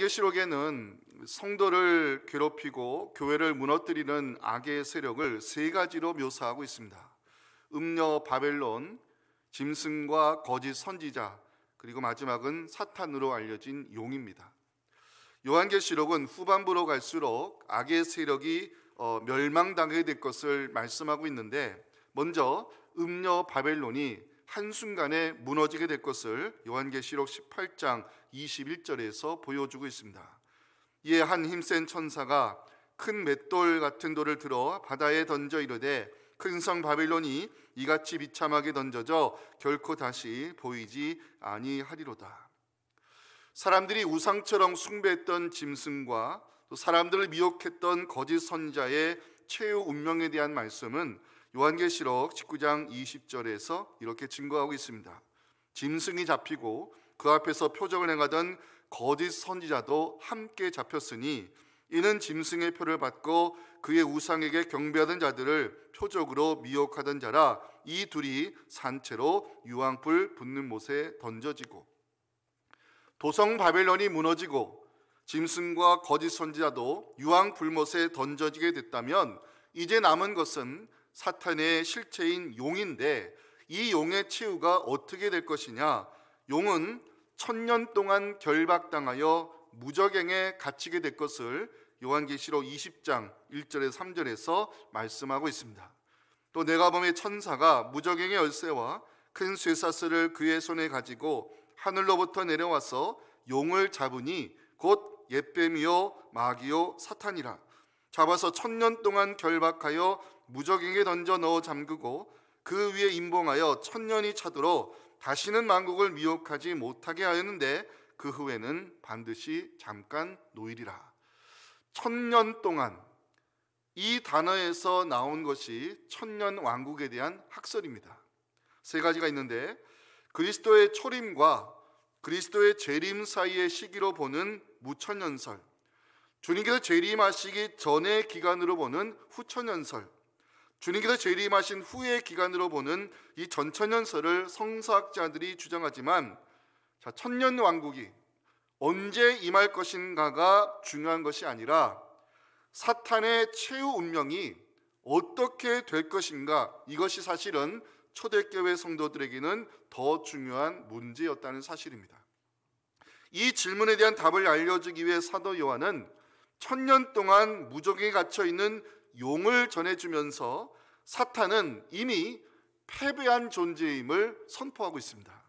요한계시록에는 성도를 괴롭히고 교회를 무너뜨리는 악의 세력을 세 가지로 묘사하고 있습니다. 음녀 바벨론, 짐승과 거짓 선지자, 그리고 마지막은 사탄으로 알려진 용입니다. 요한계시록은 후반부로 갈수록 악의 세력이 멸망당하게 될 것을 말씀하고 있는데, 먼저 음녀 바벨론이 한순간에 무너지게 될 것을 요한계시록 18장 21절에서 보여주고 있습니다. 이에 한 힘센 천사가 큰 맷돌 같은 돌을 들어 바다에 던져 이르되 큰 성 바벨론이 이같이 비참하게 던져져 결코 다시 보이지 아니하리로다. 사람들이 우상처럼 숭배했던 짐승과 또 사람들을 미혹했던 거짓 선지자의 최후 운명에 대한 말씀은 요한계시록 19장 20절에서 이렇게 증거하고 있습니다. 짐승이 잡히고 그 앞에서 표적을 행하던 거짓 선지자도 함께 잡혔으니 이는 짐승의 표를 받고 그의 우상에게 경배하던 자들을 표적으로 미혹하던 자라. 이 둘이 산채로 유황불 붙는 못에 던져지고, 도성 바벨론이 무너지고 짐승과 거짓 선지자도 유황불못에 던져지게 됐다면 이제 남은 것은 사탄의 실체인 용인데, 이 용의 최후가 어떻게 될 것이냐? 용은 1000년 동안 결박당하여 무저갱에 갇히게 될 것을 요한계시록 20장 1절에서 3절에서 말씀하고 있습니다. 또 내가 보매 천사가 무저갱의 열쇠와 큰 쇠사슬을 그의 손에 가지고 하늘로부터 내려와서 용을 잡으니 곧 옛뱀이요 마귀요 사탄이라. 잡아서 1000년 동안 결박하여 무저갱에 던져 넣어 잠그고 그 위에 임봉하여 1000년이 차도록 다시는 만국을 미혹하지 못하게 하였는데 그 후에는 반드시 잠깐 노일이라. 1000년 동안, 이 단어에서 나온 것이 1000년 왕국에 대한 학설입니다. 세 가지가 있는데, 그리스도의 초림과 그리스도의 재림 사이의 시기로 보는 무천년설, 주님께서 재림하시기 전의 기간으로 보는 후천년설, 주님께서 재림하신 후의 기간으로 보는 이 전천년설을 성서학자들이 주장하지만, 1000년 왕국이 언제 임할 것인가가 중요한 것이 아니라 사탄의 최후 운명이 어떻게 될 것인가, 이것이 사실은 초대교회 성도들에게는 더 중요한 문제였다는 사실입니다. 이 질문에 대한 답을 알려주기 위해 사도 요한은 1000년 동안 무저갱에 갇혀있는 용을 전해주면서 사탄은 이미 패배한 존재임을 선포하고 있습니다.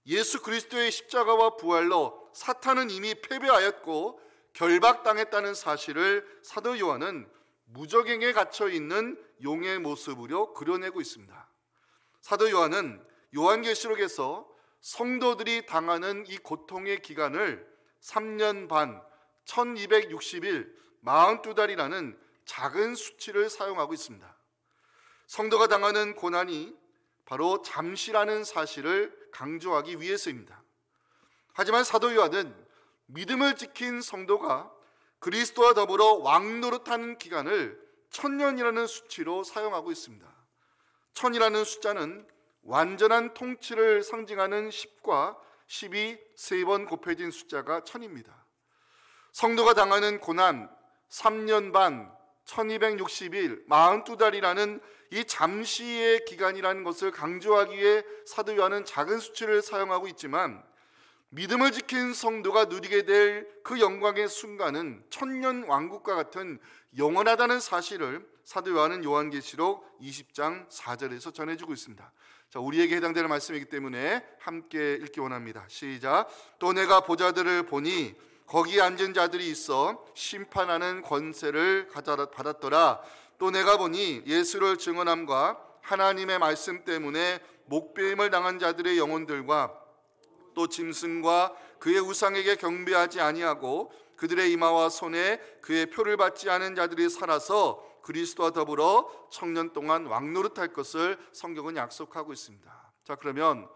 예수 그리스도의 십자가와 부활로 사탄은 이미 패배하였고 결박당했다는 사실을 사도 요한은 무저갱에 갇혀있는 용의 모습으로 그려내고 있습니다. 사도 요한은 요한계시록에서 성도들이 당하는 이 고통의 기간을 3년 반, 1260일, 42달이라는 작은 수치를 사용하고 있습니다. 성도가 당하는 고난이 바로 잠시라는 사실을 강조하기 위해서입니다. 하지만 사도 요한은 믿음을 지킨 성도가 그리스도와 더불어 왕노릇하는 기간을 1000년이라는 수치로 사용하고 있습니다. 1000이라는 숫자는 완전한 통치를 상징하는 10과 10이 3번 곱해진 숫자가 1000입니다. 성도가 당하는 고난 3년 반, 1260일, 42달이라는 이 잠시의 기간이라는 것을 강조하기 위해 사도 요한은 작은 수치를 사용하고 있지만, 믿음을 지킨 성도가 누리게 될 그 영광의 순간은 1000년 왕국과 같은 영원하다는 사실을 사도 요한은 요한계시록 20장 4절에서 전해주고 있습니다. 자, 우리에게 해당되는 말씀이기 때문에 함께 읽기 원합니다. 시작. 또 내가 보좌들을 보니 거기에 앉은 자들이 있어 심판하는 권세를 받았더라. 또 내가 보니 예수를 증언함과 하나님의 말씀 때문에 목배임을 당한 자들의 영혼들과 또 짐승과 그의 우상에게 경배하지 아니하고 그들의 이마와 손에 그의 표를 받지 않은 자들이 살아서 그리스도와 더불어 1000년 동안 왕노릇할 것을 성경은 약속하고 있습니다. 자, 그러면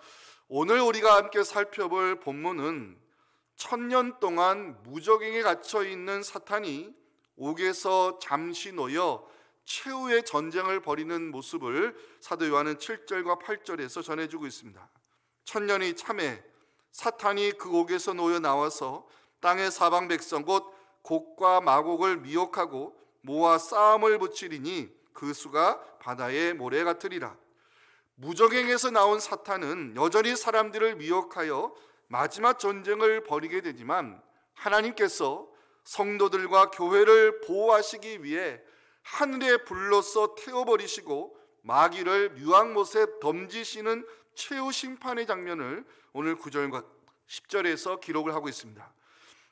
오늘 우리가 함께 살펴볼 본문은 1000년 동안 무저갱에 갇혀 있는 사탄이 옥에서 잠시 놓여 최후의 전쟁을 벌이는 모습을 사도 요한은 7절과 8절에서 전해주고 있습니다. 1000년이 참에 사탄이 그 옥에서 놓여 나와서 땅의 사방 백성 곧 곡과 마곡을 미혹하고 모아 싸움을 붙이리니 그 수가 바다의 모래 같으리라. 무적행에서 나온 사탄은 여전히 사람들을 미혹하여 마지막 전쟁을 벌이게 되지만 하나님께서 성도들과 교회를 보호하시기 위해 하늘의 불로서 태워버리시고 마귀를 유황못에 던지시는 최후 심판의 장면을 오늘 9절과 10절에서 기록을 하고 있습니다.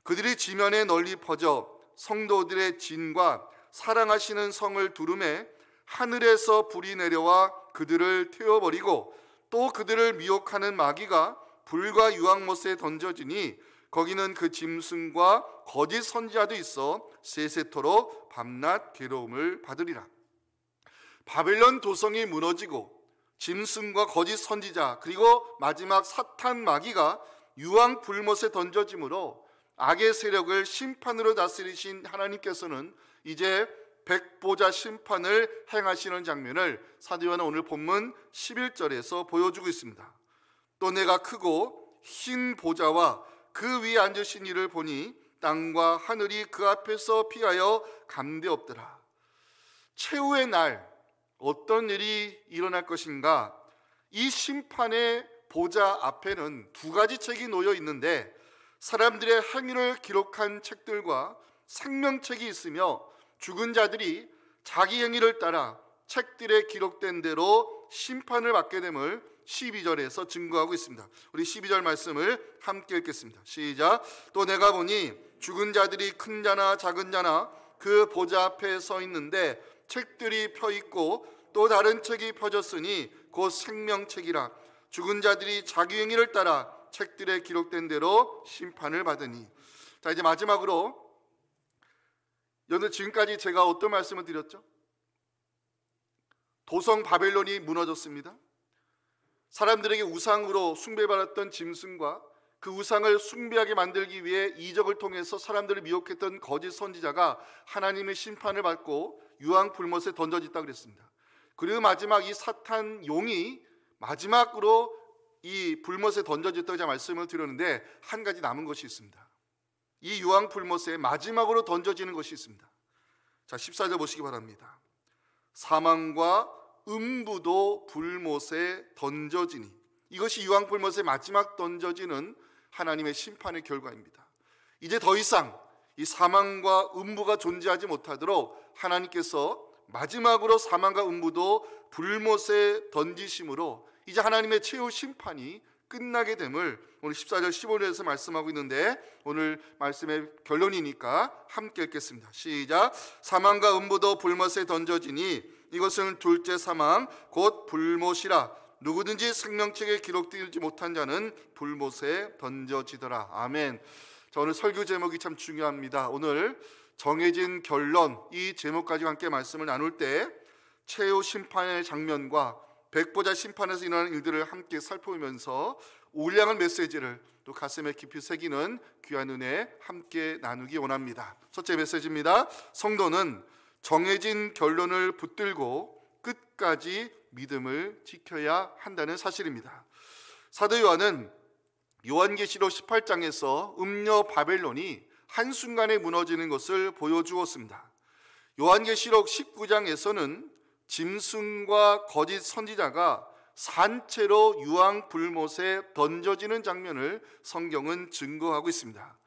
그들이 지면에 널리 퍼져 성도들의 진과 사랑하시는 성을 두름에 하늘에서 불이 내려와 그들을 태워버리고 또 그들을 미혹하는 마귀가 불과 유황못에 던져지니 거기는 그 짐승과 거짓 선지자도 있어 세세토록 밤낮 괴로움을 받으리라. 바벨론 도성이 무너지고 짐승과 거짓 선지자 그리고 마지막 사탄 마귀가 유황 불못에 던져짐으로 악의 세력을 심판으로 다스리신 하나님께서는 이제 백보자 심판을 행하시는 장면을 사도 요한은 오늘 본문 11절에서 보여주고 있습니다. 또 내가 크고 흰 보좌와 그 위에 앉으신 이를 보니 땅과 하늘이 그 앞에서 피하여 감대없더라. 최후의 날 어떤 일이 일어날 것인가? 이 심판의 보좌 앞에는 두 가지 책이 놓여 있는데 사람들의 행위를 기록한 책들과 생명책이 있으며 죽은 자들이 자기 행위를 따라 책들에 기록된 대로 심판을 받게 됨을 12절에서 증거하고 있습니다. 우리 12절 말씀을 함께 읽겠습니다. 시작. 또 내가 보니 죽은 자들이 큰 자나 작은 자나 그 보좌 앞에 서 있는데 책들이 펴 있고 또 다른 책이 펴졌으니 곧 생명책이라. 죽은 자들이 자기 행위를 따라 책들에 기록된 대로 심판을 받으니. 자, 이제 마지막으로 오늘 지금까지 제가 어떤 말씀을 드렸죠? 도성 바벨론이 무너졌습니다. 사람들에게 우상으로 숭배받았던 짐승과 그 우상을 숭배하게 만들기 위해 이적을 통해서 사람들을 미혹했던 거짓 선지자가 하나님의 심판을 받고 유황 불못에 던져졌다 그랬습니다. 그리고 마지막 이 사탄 용이 마지막으로 이 불못에 던져졌다고 제가 말씀을 드렸는데 한 가지 남은 것이 있습니다. 이 유황 불못에 마지막으로 던져지는 것이 있습니다. 자, 14절 보시기 바랍니다. 사망과 음부도 불못에 던져지니. 이것이 유황 불못에 마지막 던져지는 하나님의 심판의 결과입니다. 이제 더 이상 이 사망과 음부가 존재하지 못하도록 하나님께서 마지막으로 사망과 음부도 불못에 던지심으로 이제 하나님의 최후 심판이 끝나게 됨을 오늘 14절 15절에서 말씀하고 있는데 오늘 말씀의 결론이니까 함께 읽겠습니다. 시작. 사망과 음부도 불못에 던져지니 이것은 둘째 사망 곧 불못이라. 누구든지 생명책에 기록되지 못한 자는 불못에 던져지더라. 아멘. 자, 오늘 설교 제목이 참 중요합니다. 오늘 정해진 결론, 이 제목까지 함께 말씀을 나눌 때 최후 심판의 장면과 백보자 심판에서 일어나는 일들을 함께 살펴보면서 울량한 메시지를 또 가슴에 깊이 새기는 귀한 은혜 함께 나누기 원합니다. 첫째 메시지입니다. 성도는 정해진 결론을 붙들고 끝까지 믿음을 지켜야 한다는 사실입니다. 사도 요한은 요한계시록 18장에서 음녀 바벨론이 한순간에 무너지는 것을 보여주었습니다. 요한계시록 19장에서는 짐승과 거짓 선지자가 산채로 유황 불못에 던져지는 장면을 성경은 증거하고 있습니다.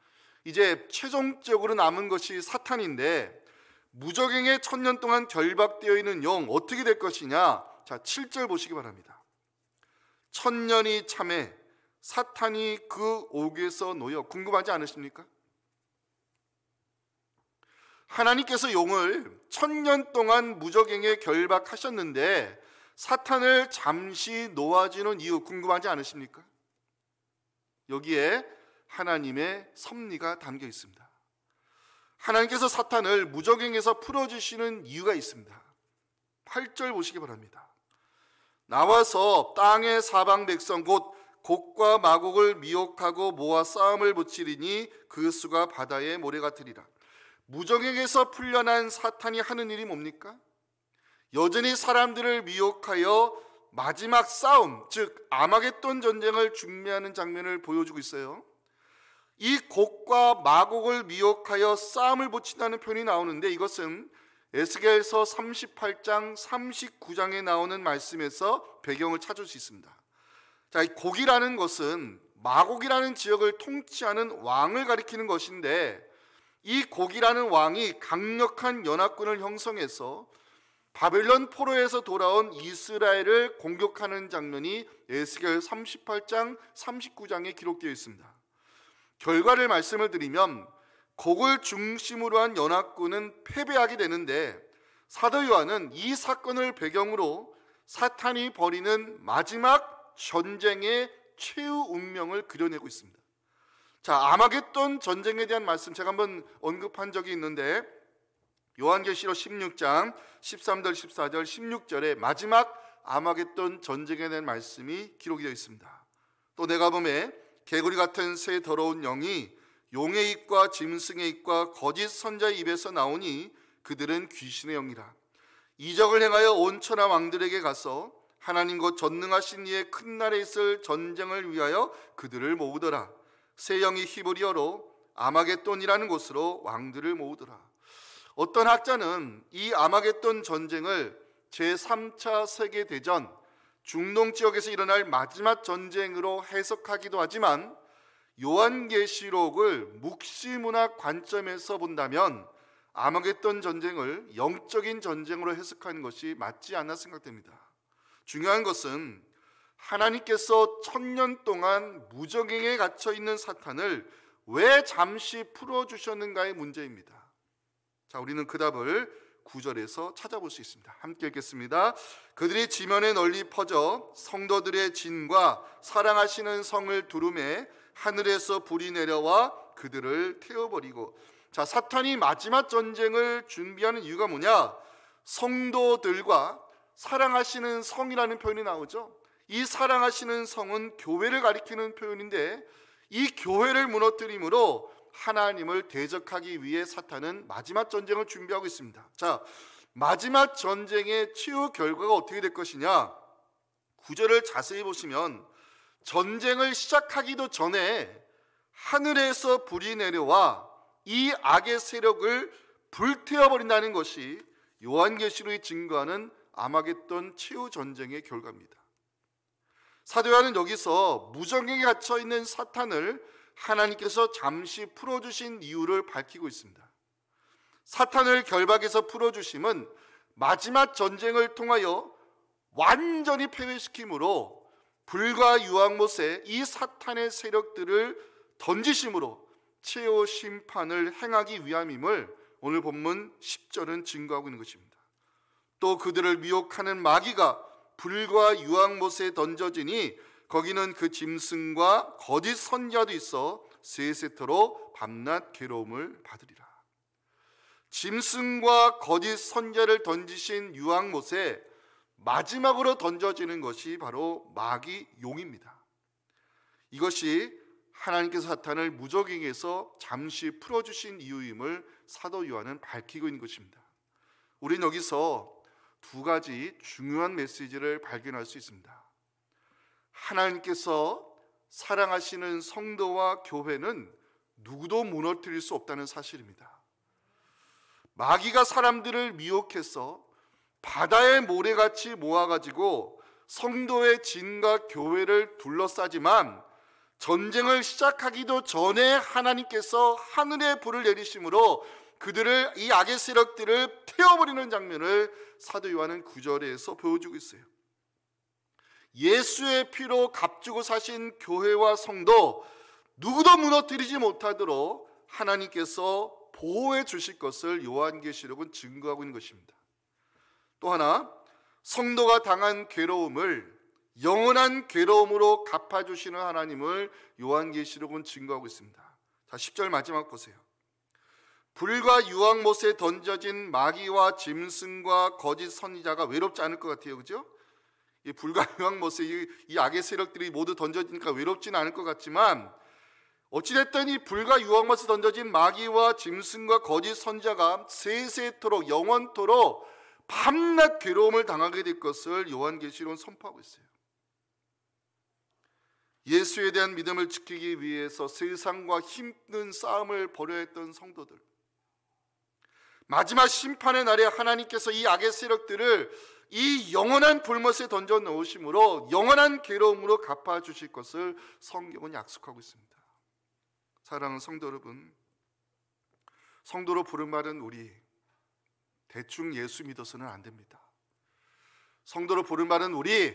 이제 최종적으로 남은 것이 사탄인데 무적행에 1000년 동안 결박되어 있는 영 어떻게 될 것이냐? 자, 7절 보시기 바랍니다. 1000년이 참에 사탄이 그 옥에서 놓여. 궁금하지 않으십니까? 하나님께서 용을 1000년 동안 무적행에 결박하셨는데 사탄을 잠시 놓아주는 이유 궁금하지 않으십니까? 여기에 하나님의 섭리가 담겨 있습니다. 하나님께서 사탄을 무적행에서 풀어주시는 이유가 있습니다. 8절 보시기 바랍니다. 나와서 땅의 사방 백성 곧 곡과 마곡을 미혹하고 모아 싸움을 붙이리니 그 수가 바다의 모래 같으리라. 무적행에서 풀려난 사탄이 하는 일이 뭡니까? 여전히 사람들을 미혹하여 마지막 싸움, 즉 아마겟돈 전쟁을 준비하는 장면을 보여주고 있어요. 이 곡과 마곡을 미혹하여 싸움을 붙인다는 표현이 나오는데, 이것은 에스겔서 38장 39장에 나오는 말씀에서 배경을 찾을 수 있습니다. 자, 이 곡이라는 것은 마곡이라는 지역을 통치하는 왕을 가리키는 것인데, 이 곡이라는 왕이 강력한 연합군을 형성해서 바벨론 포로에서 돌아온 이스라엘을 공격하는 장면이 에스겔 38장 39장에 기록되어 있습니다. 결과를 말씀을 드리면 곡을 중심으로 한 연합군은 패배하게 되는데, 사도 요한은 이 사건을 배경으로 사탄이 벌이는 마지막 전쟁의 최후 운명을 그려내고 있습니다. 자, 아마겟돈 전쟁에 대한 말씀 제가 한번 언급한 적이 있는데, 요한계시록 16장 13절 14절 16절에 마지막 아마겟돈 전쟁에 대한 말씀이 기록이 되어 있습니다. 또 내가 보매 개구리 같은 새 더러운 영이 용의 입과 짐승의 입과 거짓 선자의 입에서 나오니 그들은 귀신의 영이라. 이적을 행하여 온 천하 왕들에게 가서 하나님 곧 전능하신 이의 큰 날에 있을 전쟁을 위하여 그들을 모으더라. 새 영이 히브리어로 아마겟돈이라는 곳으로 왕들을 모으더라. 어떤 학자는 이 아마겟돈 전쟁을 제3차 세계대전 중동 지역에서 일어날 마지막 전쟁으로 해석하기도 하지만, 요한계시록을 묵시문학 관점에서 본다면 아마겟돈 전쟁을 영적인 전쟁으로 해석하는 것이 맞지 않나 생각됩니다. 중요한 것은 하나님께서 1000년 동안 무적행에 갇혀 있는 사탄을 왜 잠시 풀어주셨는가의 문제입니다. 자, 우리는 그 답을 9절에서 찾아볼 수 있습니다. 함께 읽겠습니다. 그들이 지면에 널리 퍼져 성도들의 진과 사랑하시는 성을 두루매 하늘에서 불이 내려와 그들을 태워버리고. 자, 사탄이 마지막 전쟁을 준비하는 이유가 뭐냐? 성도들과 사랑하시는 성이라는 표현이 나오죠. 이 사랑하시는 성은 교회를 가리키는 표현인데, 이 교회를 무너뜨림으로 하나님을 대적하기 위해 사탄은 마지막 전쟁을 준비하고 있습니다. 자, 마지막 전쟁의 최후 결과가 어떻게 될 것이냐? 9절을 자세히 보시면 전쟁을 시작하기도 전에 하늘에서 불이 내려와 이 악의 세력을 불태워버린다는 것이 요한계시록이 증거하는 아마겟돈 최후 전쟁의 결과입니다. 사도 요한은 여기서 무정행에 갇혀있는 사탄을 하나님께서 잠시 풀어주신 이유를 밝히고 있습니다. 사탄을 결박에서 풀어주심은 마지막 전쟁을 통하여 완전히 패배시킴으로 불과 유황못에 이 사탄의 세력들을 던지심으로 최후 심판을 행하기 위함임을 오늘 본문 10절은 증거하고 있는 것입니다. 또 그들을 미혹하는 마귀가 불과 유황못에 던져지니 거기는 그 짐승과 거짓 선지자도 있어 세세토록 밤낮 괴로움을 받으리라. 짐승과 거짓 선지자를 던지신 유황못에 마지막으로 던져지는 것이 바로 마귀 용입니다. 이것이 하나님께서 사탄을 무적행에서 잠시 풀어주신 이유임을 사도 요한은 밝히고 있는 것입니다. 우리는 여기서 두 가지 중요한 메시지를 발견할 수 있습니다. 하나님께서 사랑하시는 성도와 교회는 누구도 무너뜨릴 수 없다는 사실입니다. 마귀가 사람들을 미혹해서 바다의 모래같이 모아가지고 성도의 진과 교회를 둘러싸지만, 전쟁을 시작하기도 전에 하나님께서 하늘의 불을 내리심으로 그들을, 이 악의 세력들을 태워버리는 장면을 사도 요한은 9절에서 보여주고 있어요. 예수의 피로 값주고 사신 교회와 성도 누구도 무너뜨리지 못하도록 하나님께서 보호해 주실 것을 요한계시록은 증거하고 있는 것입니다. 또 하나, 성도가 당한 괴로움을 영원한 괴로움으로 갚아주시는 하나님을 요한계시록은 증거하고 있습니다. 자, 10절 마지막 보세요. 불과 유황못에 던져진 마귀와 짐승과 거짓 선지자가 외롭지 않을 것 같아요, 그죠? 이 불과 유황못에 이 악의 세력들이 모두 던져지니까 외롭지는 않을 것 같지만, 어찌됐든 이 불과 유황못에 던져진 마귀와 짐승과 거짓 선지자가 세세토록 영원토록 밤낮 괴로움을 당하게 될 것을 요한계시록은 선포하고 있어요. 예수에 대한 믿음을 지키기 위해서 세상과 힘든 싸움을 벌여야 했던 성도들, 마지막 심판의 날에 하나님께서 이 악의 세력들을 이 영원한 불못에 던져 넣으심으로 영원한 괴로움으로 갚아주실 것을 성경은 약속하고 있습니다. 사랑하는 성도 여러분, 성도로 부름받은 우리 대충 예수 믿어서는 안 됩니다. 성도로 부름받은 우리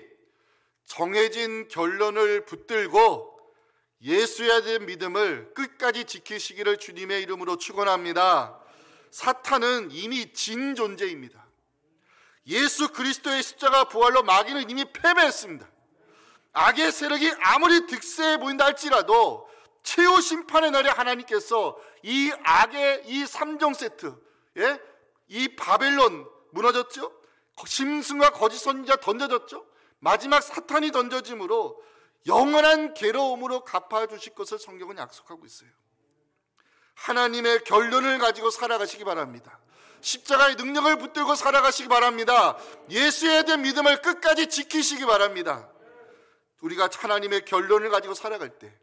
정해진 결론을 붙들고 예수에 대한 믿음을 끝까지 지키시기를 주님의 이름으로 축원합니다. 사탄은 이미 진 존재입니다. 예수 그리스도의 십자가 부활로 마귀는 이미 패배했습니다. 악의 세력이 아무리 득세해 보인다 할지라도 최후 심판의 날에 하나님께서 이 악의 이 3종 세트, 이 바벨론 무너졌죠? 짐승과 거짓 선지자 던져졌죠? 마지막 사탄이 던져짐으로 영원한 괴로움으로 갚아주실 것을 성경은 약속하고 있어요. 하나님의 결론을 가지고 살아가시기 바랍니다. 십자가의 능력을 붙들고 살아가시기 바랍니다. 예수에 대한 믿음을 끝까지 지키시기 바랍니다. 우리가 하나님의 결론을 가지고 살아갈 때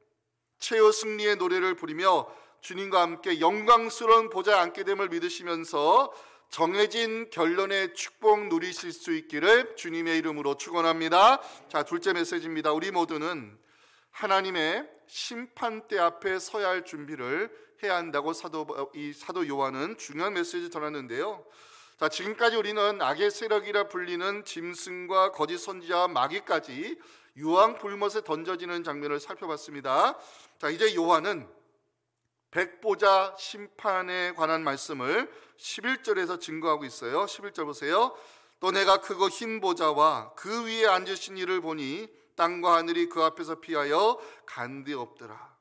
최후 승리의 노래를 부르며 주님과 함께 영광스러운 보좌에 앉게 됨을 믿으시면서 정해진 결론의 축복 누리실 수 있기를 주님의 이름으로 축원합니다. 자, 둘째 메시지입니다. 우리 모두는 하나님의 심판대 앞에 서야 할 준비를 해야 한다고 사도 요한은 중요한 메시지 전하는데요. 자, 지금까지 우리는 악의 세력이라 불리는 짐승과 거짓 선지자와 마귀까지 유황 불못에 던져지는 장면을 살펴봤습니다. 자, 이제 요한은 백보자 심판에 관한 말씀을 11절에서 증거하고 있어요. 11절 보세요. 또 내가 크고 흰 보좌와 그 위에 앉으신 이를 보니 땅과 하늘이 그 앞에서 피하여 간데 없더라.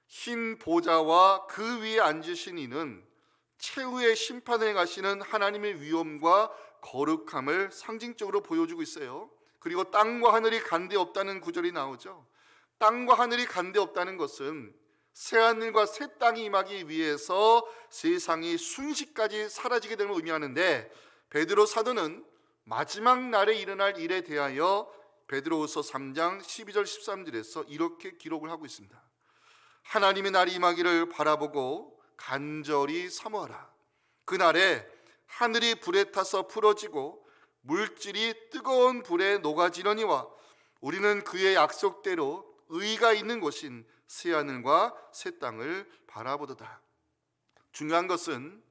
흰 보좌와 그 위에 앉으신 이는 최후의 심판에 가시는 하나님의 위엄과 거룩함을 상징적으로 보여주고 있어요. 그리고 땅과 하늘이 간데 없다는 구절이 나오죠. 땅과 하늘이 간데 없다는 것은 새하늘과 새 땅이 임하기 위해서 세상이 순식까지 사라지게 됨을 의미하는데, 베드로 사도는 마지막 날에 일어날 일에 대하여 베드로후서 3장 12절 13절에서 이렇게 기록을 하고 있습니다. 하나님의 날이 임하기를 바라보고 간절히 사모하라. 그날에 하늘이 불에 타서 풀어지고 물질이 뜨거운 불에 녹아지려니와 우리는 그의 약속대로 의가 있는 곳인 새하늘과 새 땅을 바라보도다. 중요한 것은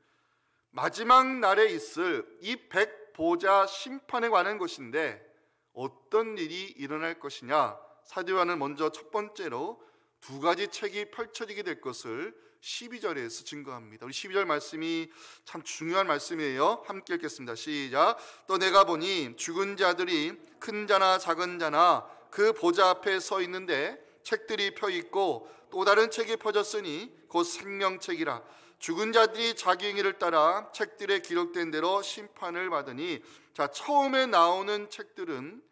마지막 날에 있을 이 백보자 심판에 관한 것인데 어떤 일이 일어날 것이냐, 사도 요한은 먼저 첫 번째로 두 가지 책이 펼쳐지게 될 것을 12절에서 증거합니다. 우리 12절 말씀이 참 중요한 말씀이에요. 함께 읽겠습니다. 시작. 또 내가 보니 죽은 자들이 큰 자나 작은 자나 그 보좌 앞에 서 있는데 책들이 펴 있고 또 다른 책이 펴졌으니 곧 생명책이라. 죽은 자들이 자기 행위를 따라 책들에 기록된 대로 심판을 받으니, 자, 처음에 나오는 책들은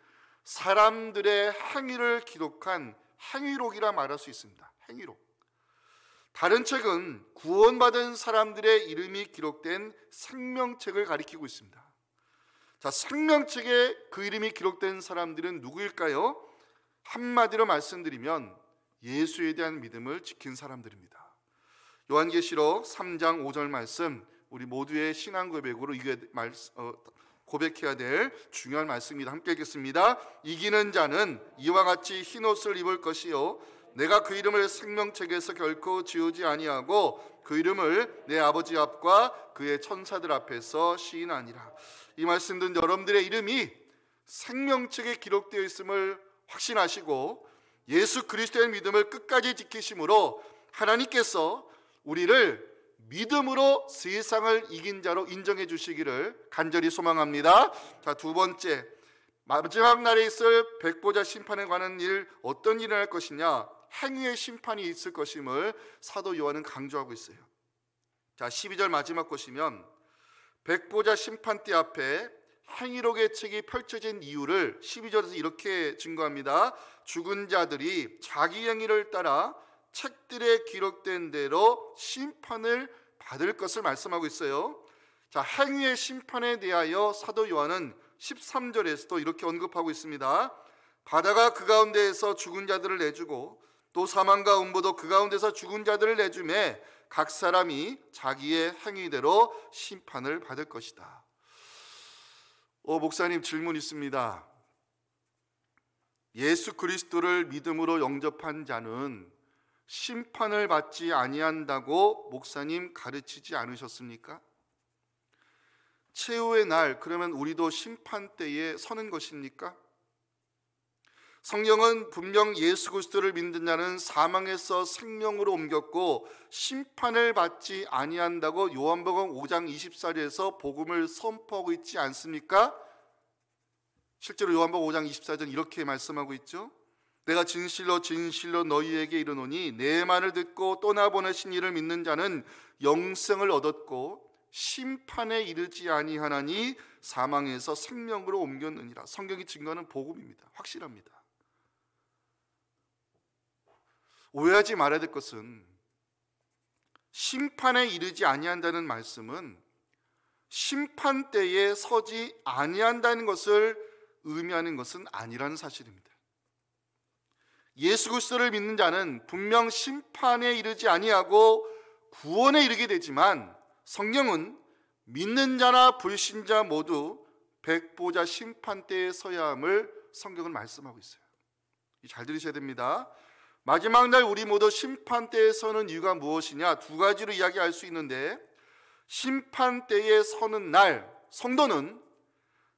사람들의 행위를 기록한 행위록이라 말할 수 있습니다. 행위록. 다른 책은 구원받은 사람들의 이름이 기록된 생명책을 가리키고 있습니다. 자, 생명책에 그 이름이 기록된 사람들은 누구일까요? 한마디로 말씀드리면 예수에 대한 믿음을 지킨 사람들입니다. 요한계시록 3장 5절 말씀, 우리 모두의 신앙 고백으로 고백해야 될 중요한 말씀입니다. 함께 읽겠습니다. 이기는 자는 이와 같이 흰옷을 입을 것이요 내가 그 이름을 생명책에서 결코 지우지 아니하고 그 이름을 내 아버지 앞과 그의 천사들 앞에서 시인하니라. 이 말씀 듣는 여러분들의 이름이 생명책에 기록되어 있음을 확신하시고 예수 그리스도의 믿음을 끝까지 지키심으로 하나님께서 우리를 믿음으로 세상을 이긴 자로 인정해 주시기를 간절히 소망합니다. 자, 두 번째, 마지막 날에 있을 백보자 심판에 관한 일, 어떤 일이 날 것이냐, 행위의 심판이 있을 것임을 사도 요한은 강조하고 있어요. 자, 12절 마지막 보시면 백보자 심판대 앞에 행위록의 책이 펼쳐진 이유를 12절에서 이렇게 증거합니다. 죽은 자들이 자기 행위를 따라 책들에 기록된 대로 심판을 받을 것을 말씀하고 있어요. 자, 행위의 심판에 대하여 사도 요한은 13절에서도 이렇게 언급하고 있습니다. 바다가 그 가운데에서 죽은 자들을 내주고 또 사망과 음보도 그 가운데서 죽은 자들을 내주매 각 사람이 자기의 행위대로 심판을 받을 것이다. 목사님, 질문 있습니다. 예수 그리스도를 믿음으로 영접한 자는 심판을 받지 아니한다고 목사님 가르치지 않으셨습니까? 최후의 날, 그러면 우리도 심판대에 서는 것입니까? 성경은 분명 예수 그리스도를 믿는 자는 사망에서 생명으로 옮겼고 심판을 받지 아니한다고 요한복음 5장 24절에서 복음을 선포하고 있지 않습니까? 실제로 요한복음 5장 24절 이렇게 말씀하고 있죠. 내가 진실로 진실로 너희에게 이르노니 내 말을 듣고 떠나보내신 이를 믿는 자는 영생을 얻었고 심판에 이르지 아니하나니 사망에서 생명으로 옮겼느니라. 성경이 증거하는 복음입니다. 확실합니다. 오해하지 말아야 될 것은 심판에 이르지 아니한다는 말씀은 심판대에 서지 아니한다는 것을 의미하는 것은 아니라는 사실입니다. 예수 그리스도를 믿는 자는 분명 심판에 이르지 아니하고 구원에 이르게 되지만 성경은 믿는 자나 불신자 모두 백보자 심판대에 서야 함을 성경은 말씀하고 있어요. 잘 들으셔야 됩니다. 마지막 날 우리 모두 심판대에 서는 이유가 무엇이냐? 두 가지로 이야기할 수 있는데, 심판대에 서는 날 성도는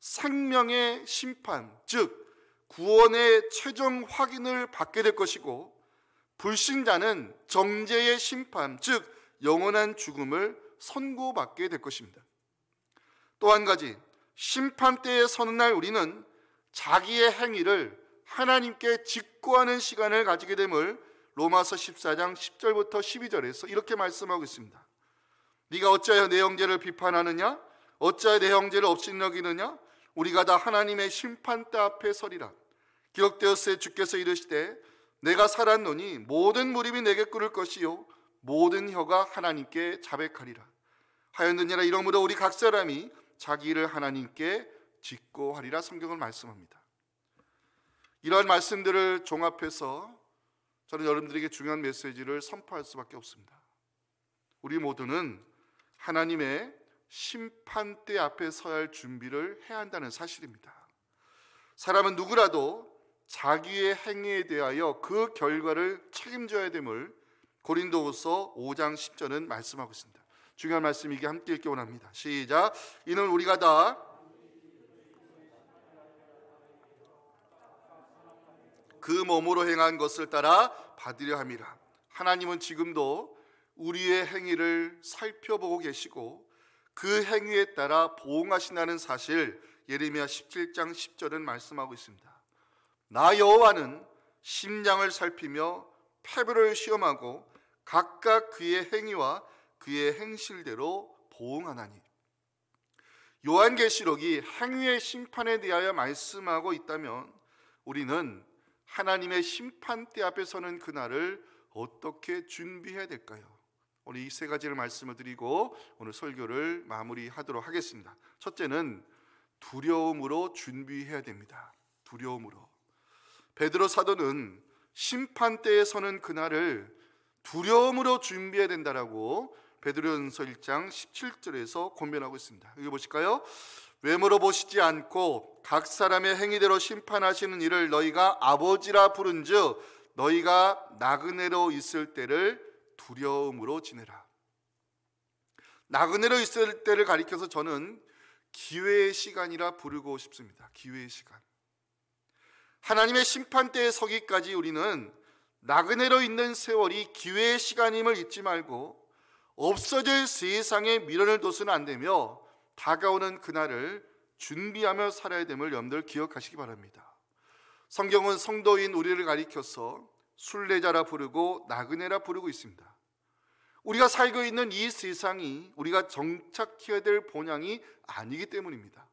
생명의 심판, 즉 구원의 최종 확인을 받게 될 것이고, 불신자는 정죄의 심판, 즉 영원한 죽음을 선고받게 될 것입니다. 또 한 가지, 심판대에 서는 날 우리는 자기의 행위를 하나님께 직고하는 시간을 가지게 됨을 로마서 14장 10절부터 12절에서 이렇게 말씀하고 있습니다. 네가 어찌하여 내 형제를 비판하느냐? 어찌하여 내 형제를 없인 여기느냐? 우리가 다 하나님의 심판대 앞에 서리라. 기록되었으되 주께서 이르시되 내가 살았노니 모든 무릎이 내게 꿇을 것이요 모든 혀가 하나님께 자백하리라 하였느니라. 이러므로 우리 각 사람이 자기 일을 하나님께 직고하리라. 성경을 말씀합니다. 이러한 말씀들을 종합해서 저는 여러분들에게 중요한 메시지를 선포할 수밖에 없습니다. 우리 모두는 하나님의 심판대 앞에 서야 할 준비를 해야 한다는 사실입니다. 사람은 누구라도 자기의 행위에 대하여 그 결과를 책임져야 됨을 고린도후서 5장 10절은 말씀하고 있습니다. 중요한 말씀이기에 함께 읽기 원합니다. 시작. 이는 우리가 다 그 몸으로 행한 것을 따라 받으려 함이라. 하나님은 지금도 우리의 행위를 살펴보고 계시고 그 행위에 따라 보응하신다는 사실, 예레미야 17장 10절은 말씀하고 있습니다. 나 여호와는 심장을 살피며 패부를 시험하고 각각 그의 행위와 그의 행실대로 보응하나니. 요한계시록이 행위의 심판에 대하여 말씀하고 있다면 우리는 하나님의 심판대 앞에 서는 그날을 어떻게 준비해야 될까요? 오늘 이 세 가지를 말씀을 드리고 오늘 설교를 마무리하도록 하겠습니다. 첫째는 두려움으로 준비해야 됩니다. 두려움으로. 베드로 사도는 심판대에 서는 그날을 두려움으로 준비해야 된다라고 베드로전서 1장 17절에서 권면하고 있습니다. 여기 보실까요? 외모로 보시지 않고 각 사람의 행위대로 심판하시는 이를 너희가 아버지라 부른즉 너희가 나그네로 있을 때를 두려움으로 지내라. 나그네로 있을 때를 가리켜서 저는 기회의 시간이라 부르고 싶습니다. 기회의 시간. 하나님의 심판대에 서기까지 우리는 나그네로 있는 세월이 기회의 시간임을 잊지 말고 없어질 세상에 미련을 둬서는 안 되며 다가오는 그날을 준비하며 살아야 됨을 여러분들 기억하시기 바랍니다. 성경은 성도인 우리를 가리켜서 순례자라 부르고 나그네라 부르고 있습니다. 우리가 살고 있는 이 세상이 우리가 정착해야 될 본향이 아니기 때문입니다.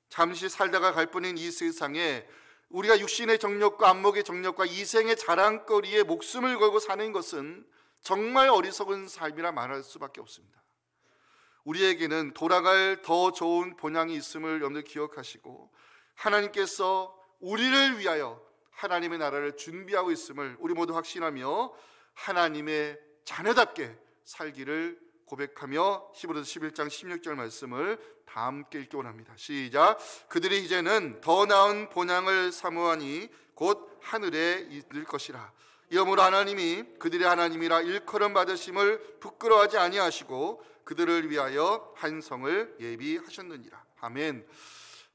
잠시 살다가 갈 뿐인 이 세상에 우리가 육신의 정욕과 안목의 정욕과 이생의 자랑거리에 목숨을 걸고 사는 것은 정말 어리석은 삶이라 말할 수밖에 없습니다. 우리에게는 돌아갈 더 좋은 본향이 있음을 여러분들 기억하시고 하나님께서 우리를 위하여 하나님의 나라를 준비하고 있음을 우리 모두 확신하며 하나님의 자녀답게 살기를 고백하며 히브리서 11장 16절 말씀을 다 함께 읽기 원합니다. 시작. 그들이 이제는 더 나은 본향을 사모하니 곧 하늘에 있을 것이라. 이러므로 하나님이 그들의 하나님이라 일컬음 받으심을 부끄러워하지 아니하시고 그들을 위하여 한 성을 예비하셨느니라. 아멘.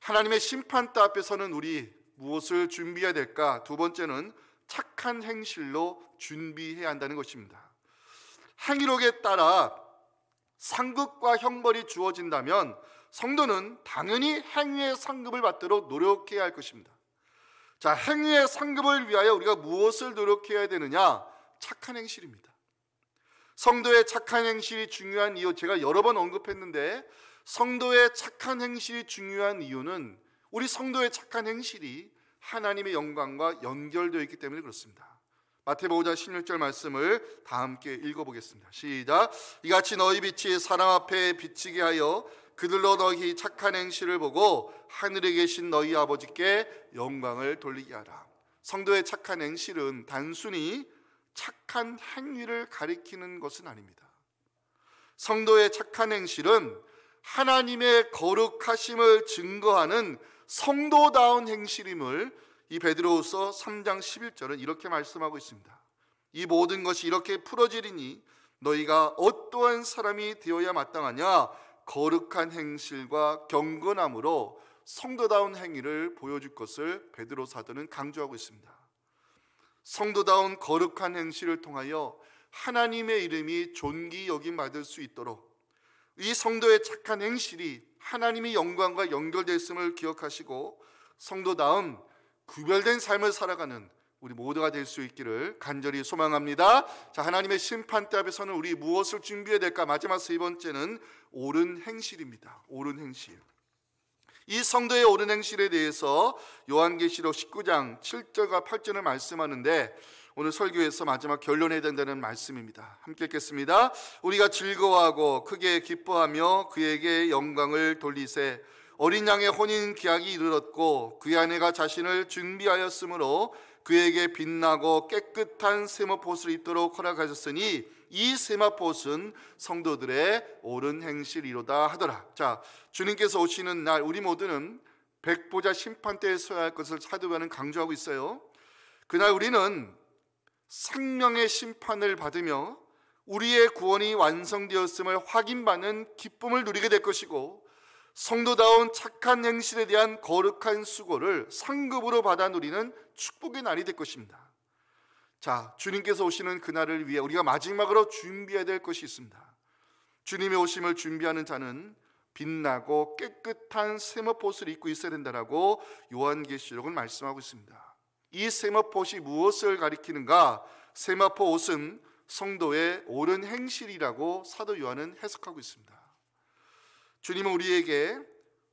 하나님의 심판대 앞에서는 우리 무엇을 준비해야 될까? 두 번째는 착한 행실로 준비해야 한다는 것입니다. 행위록에 따라 상급과 형벌이 주어진다면 성도는 당연히 행위의 상급을 받도록 노력해야 할 것입니다. 자, 행위의 상급을 위하여 우리가 무엇을 노력해야 되느냐? 착한 행실입니다. 성도의 착한 행실이 중요한 이유, 제가 여러 번 언급했는데 성도의 착한 행실이 중요한 이유는 우리 성도의 착한 행실이 하나님의 영광과 연결되어 있기 때문에 그렇습니다. 마태복음 5장 16절 말씀을 다 함께 읽어보겠습니다. 시작. 이같이 너희 빛이 사람 앞에 비치게 하여 그들로 너희 착한 행실을 보고 하늘에 계신 너희 아버지께 영광을 돌리게 하라. 성도의 착한 행실은 단순히 착한 행위를 가리키는 것은 아닙니다. 성도의 착한 행실은 하나님의 거룩하심을 증거하는 성도다운 행실임을 이 베드로후서 3장 11절은 이렇게 말씀하고 있습니다. 이 모든 것이 이렇게 풀어지리니 너희가 어떠한 사람이 되어야 마땅하냐? 거룩한 행실과 경건함으로 성도다운 행위를 보여줄 것을 베드로 사도는 강조하고 있습니다. 성도다운 거룩한 행실을 통하여 하나님의 이름이 존귀 여김 받을 수 있도록 이 성도의 착한 행실이 하나님의 영광과 연결되었음을 기억하시고 성도다운 구별된 삶을 살아가는 우리 모두가 될 수 있기를 간절히 소망합니다. 자, 하나님의 심판대 앞에서는 우리 무엇을 준비해야 될까? 마지막 세 번째는 옳은 행실입니다. 옳은 행실. 이 성도의 옳은 행실에 대해서 요한계시록 19장 7절과 8절을 말씀하는데 오늘 설교에서 마지막 결론해야 된다는 말씀입니다. 함께 읽겠습니다. 우리가 즐거워하고 크게 기뻐하며 그에게 영광을 돌리세. 어린 양의 혼인 기약이 이르렀고 그의 아내가 자신을 준비하였으므로 그에게 빛나고 깨끗한 세마포옷을 입도록 허락하셨으니 이 세마포옷은 성도들의 옳은 행실이로다 하더라. 자, 주님께서 오시는 날 우리 모두는 백보자 심판대에 서야 할 것을 사도 바울은 강조하고 있어요. 그날 우리는 생명의 심판을 받으며 우리의 구원이 완성되었음을 확인받는 기쁨을 누리게 될 것이고 성도다운 착한 행실에 대한 거룩한 수고를 상급으로 받아 누리는 축복의 날이 될 것입니다. 자, 주님께서 오시는 그날을 위해 우리가 마지막으로 준비해야 될 것이 있습니다. 주님의 오심을 준비하는 자는 빛나고 깨끗한 세마포옷을 입고 있어야 된다라고 요한계시록은 말씀하고 있습니다. 이 세마포옷이 무엇을 가리키는가? 세마포옷은 성도의 옳은 행실이라고 사도 요한은 해석하고 있습니다. 주님은 우리에게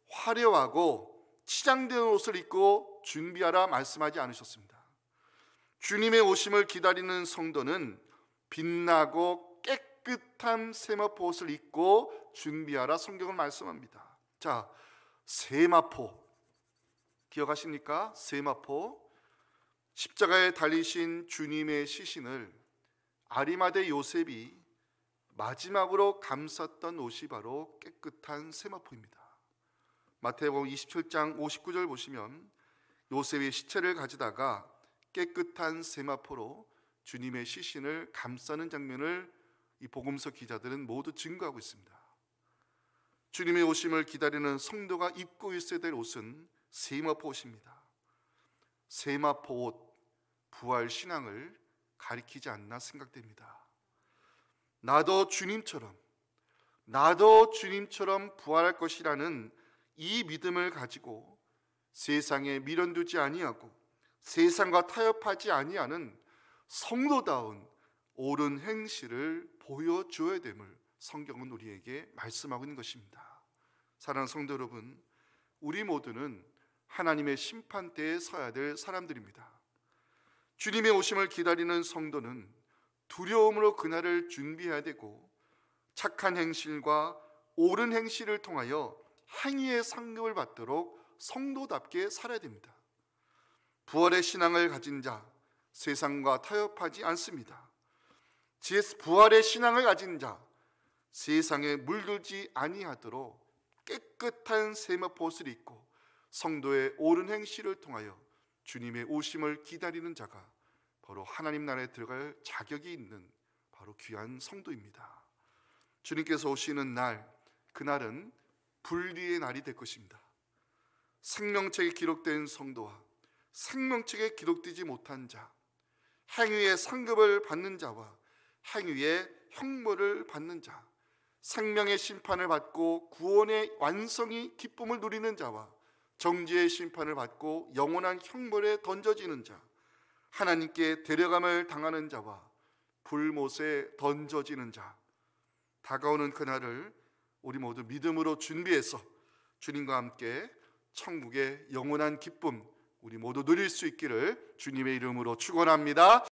화려하고 치장된 옷을 입고 준비하라 말씀하지 않으셨습니다. 주님의 오심을 기다리는 성도는 빛나고 깨끗한 세마포 옷을 입고 준비하라 성경을 말씀합니다. 자, 세마포 기억하십니까? 세마포, 십자가에 달리신 주님의 시신을 아리마대 요셉이 마지막으로 감쌌던 옷이 바로 깨끗한 세마포입니다. 마태복음 27장 59절 보시면 요셉이 시체를 가져다가 깨끗한 세마포로 주님의 시신을 감싸는 장면을 이 복음서 기자들은 모두 증거하고 있습니다. 주님의 오심을 기다리는 성도가 입고 있어야 될 옷은 세마포 옷입니다. 세마포 옷, 부활 신앙을 가리키지 않나 생각됩니다. 나도 주님처럼 부활할 것이라는 이 믿음을 가지고 세상에 미련두지 아니하고 세상과 타협하지 아니하는 성도다운 옳은 행실을 보여줘야 됨을 성경은 우리에게 말씀하고 있는 것입니다. 사랑하는 성도 여러분, 우리 모두는 하나님의 심판대에 서야 될 사람들입니다. 주님의 오심을 기다리는 성도는 두려움으로 그날을 준비해야 되고 착한 행실과 옳은 행실을 통하여 행위의 상급을 받도록 성도답게 살아야 됩니다. 부활의 신앙을 가진 자, 세상과 타협하지 않습니다. 부활의 신앙을 가진 자, 세상에 물들지 아니하도록 깨끗한 세마포옷을 입고 성도의 옳은 행실을 통하여 주님의 오심을 기다리는 자가 바로 하나님 나라에 들어갈 자격이 있는 바로 귀한 성도입니다. 주님께서 오시는 날, 그날은 분리의 날이 될 것입니다. 생명책에 기록된 성도와 생명책에 기록되지 못한 자, 행위의 상급을 받는 자와 행위의 형벌을 받는 자, 생명의 심판을 받고 구원의 완성이 기쁨을 누리는 자와 정죄의 심판을 받고 영원한 형벌에 던져지는 자, 하나님께 데려감을 당하는 자와 불못에 던져지는 자, 다가오는 그날을 우리 모두 믿음으로 준비해서 주님과 함께 천국의 영원한 기쁨 우리 모두 누릴 수 있기를 주님의 이름으로 축원합니다.